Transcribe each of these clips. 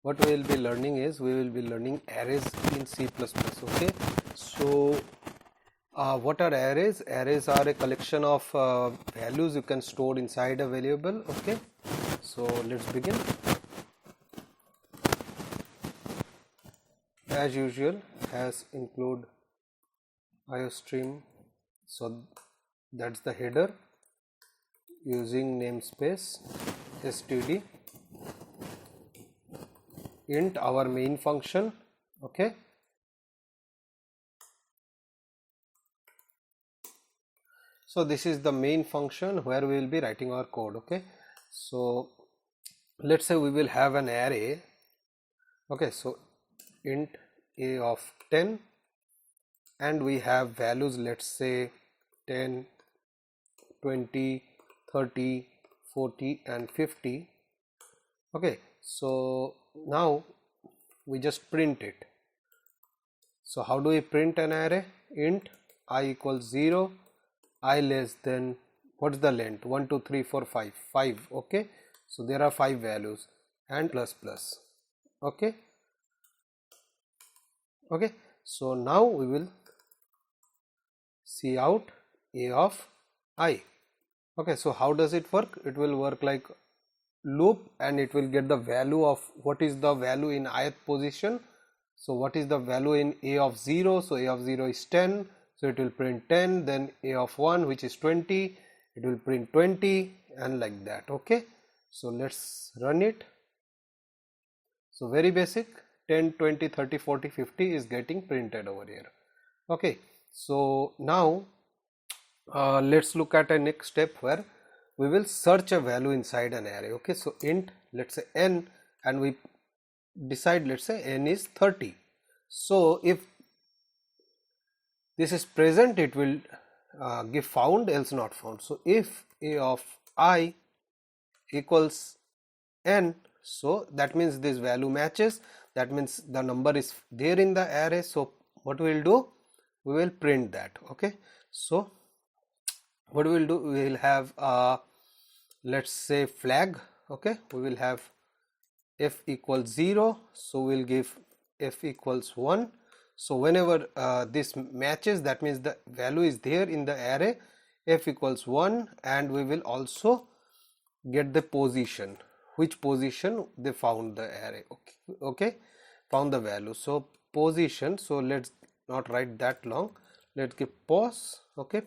what we will be learning is we will be learning arrays in C++. Okay, so what are arrays? Arrays are a collection of values you can store inside a variable. Okay, so let's begin. As usual, has include IOStream, so that's the header, using namespace std int our main function. Okay, so this is the main function where we will be writing our code. Okay, so let's say we will have an array. Okay, so int a of 10 and we have values, let's say 10, 20, 30, 40 and 50. Okay, so now we just print it. So how do we print an array? Int I equals 0, I less than, what's the length? 1 2 3 4 5, 5. Okay, so there are 5 values and plus plus. Okay, okay, so now we will see out a of I. Okay, so how does it work? It will work like loop and it will get the value of what is the value in ith position. So what is the value in a of 0? So a of 0 is 10, so it will print 10. Then a of 1, which is 20, it will print 20 and like that. Okay, so let's run it. So very basic, 10, 20, 30, 40, 50 is getting printed over here. Okay, so now let's look at a next step where we will search a value inside an array. Okay, so int, let's say n, and we decide, let's say n is 30. So if this is present, it will give found, else not found. So if a of I equals n, so that means this value matches, that means the number is there in the array. So what we will do, we will print that. Okay, so what we will do, we will have let's say flag. Okay, we will have f equals 0, so we will give f equals 1. So whenever this matches, that means the value is there in the array, f equals 1, and we will also get the position, which position they found the array. Okay, okay, found the value. So position, so let's not write that long, let's give pos. Okay,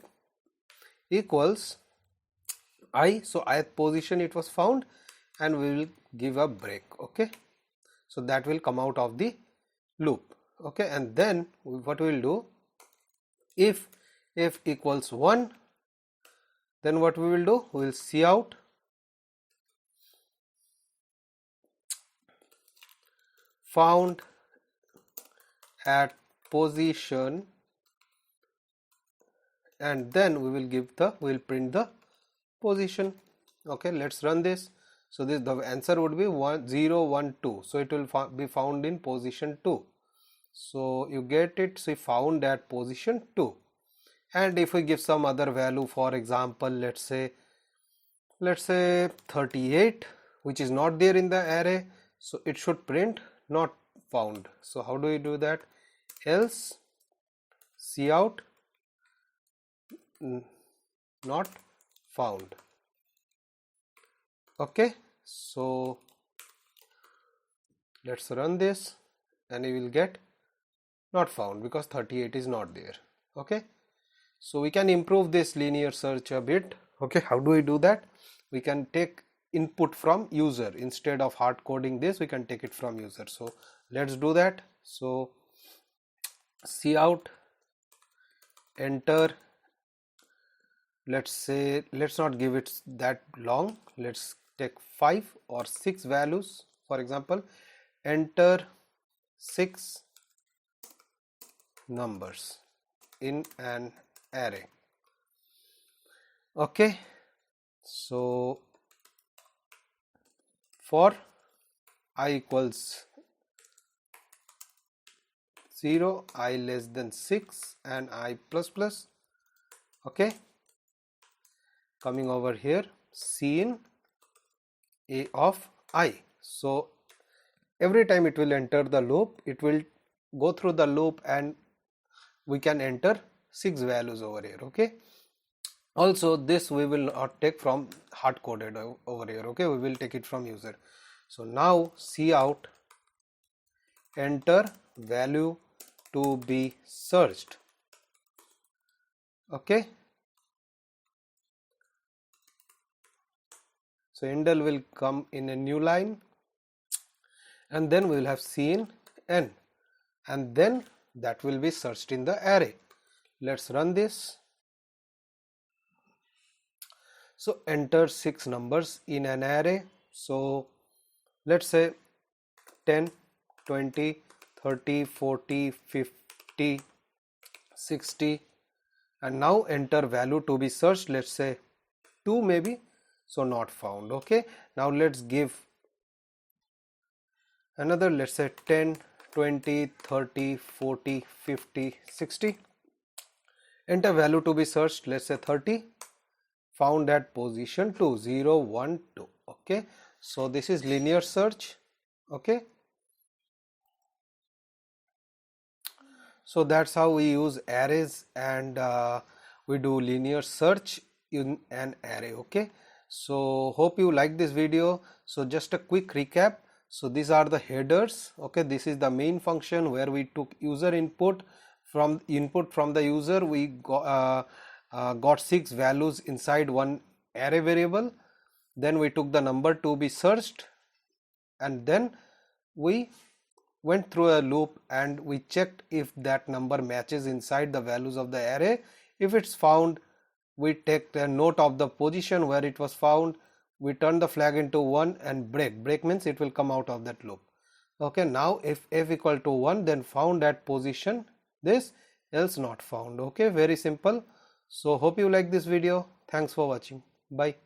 equals I, so ith position it was found, and we will give a break. Okay, so that will come out of the loop. Okay, and then what we will do, if f equals 1, then what we will do, we will see out found at position, and then we will give the, we will print the position. Okay, let's run this. So this, the answer would be 1 0 1 2, so it will be found in position 2. So you get it, so found at position 2. And if we give some other value, for example, let's say 38, which is not there in the array, so it should print not found. So how do we do that? Else cout not found. Okay, so let's run this and you will get not found because 38 is not there. Okay, so we can improve this linear search a bit. Okay, how do we do that? We can take input from user. Instead of hard coding this, we can take it from user. So let's do that. So cout enter, let's say, let's not give it that long, let's take 5 or 6 values. For example, enter 6 numbers in an array. Okay, so for I equals 0, I less than 6 and I plus plus. Okay, coming over here, cin a of I. So every time it will enter the loop, it will go through the loop and we can enter 6 values over here. Okay, also this we will not take from hard coded over here. Okay, we will take it from user. So now cout enter value to be searched. Okay, so endl will come in a new line, and then we will have seen n, and then that will be searched in the array. Let's run this. So enter 6 numbers in an array. So let's say 10, 20, 30, 40, 50, 60, and now enter value to be searched. Let's say 2 maybe, so not found. Okay, now let's give another, let's say 10, 20, 30, 40, 50, 60, enter value to be searched, let's say 30, found at position 2, 0, 1, 2. Okay, so this is linear search. Okay, so that's how we use arrays, and we do linear search in an array. Okay, so hope you like this video. So just a quick recap. So these are the headers. Okay, this is the main function where we took user input. From the user we got 6 values inside one array variable. Then we took the number to be searched, and then we went through a loop and we checked if that number matches inside the values of the array. If it's found, we take a note of the position where it was found, we turn the flag into 1 and break means it will come out of that loop. Okay, now if f equal to 1, then found at position this, else not found. Okay, very simple. So hope you like this video. Thanks for watching. Bye.